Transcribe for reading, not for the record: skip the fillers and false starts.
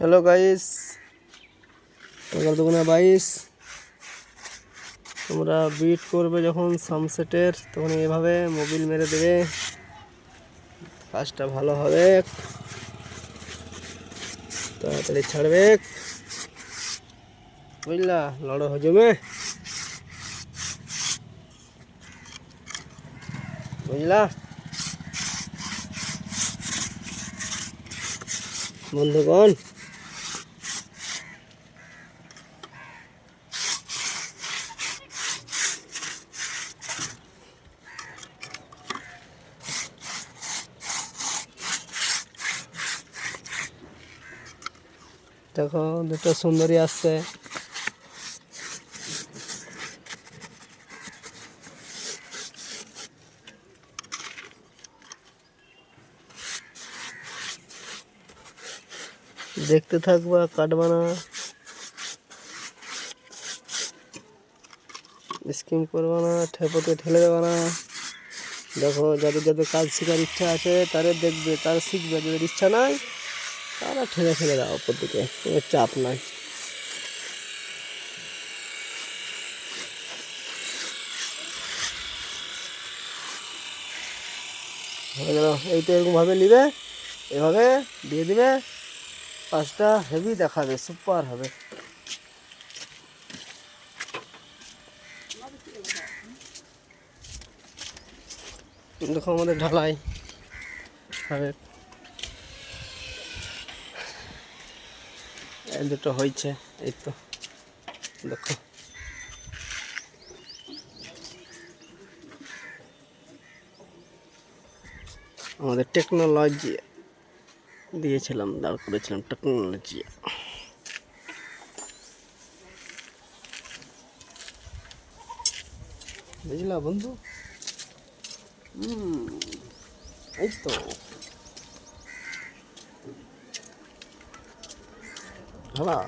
Hello guys সকাল 2:22 তোমরা bit করবে যখন সানসেটের তখন এইভাবে মোবিল মেরে দেবে, কাজটা ভালো হবে, তাড়াতাড়ি ছাড়বে, বুঝলা? লড়ো হজমে, বুঝলা বন্ধুগণ? দেখো দুটো সুন্দরী আসছে, দেখতে থাকবা, কাটবা না, স্কিম করবা না, ঠেপতে ঠেলে দেবা না। দেখো যাদের যাদের কাজ শেখার ইচ্ছা আছে তারা দেখবে, তারা শিখবে, যাদের ইচ্ছা নাই তারা ঠেলে ফেলে দাও ওপর দিকে, কোনো চাপ নাই। হয়ে গেল। এইটা এরকমভাবে নিবে, এভাবে দিয়ে দিবে, কাজটা হেভি দেখাবে, সুপার হবে। দেখো আমাদের ঢালাই হবে, এই দুটো হয়েছে, এই তো দেখো। আমাদের টেকনোলজি দিয়েছিলাম, দাঁড় করেছিলাম টেকনোলজি। বুঝলা বন্ধু? এই তো হ্যাঁ।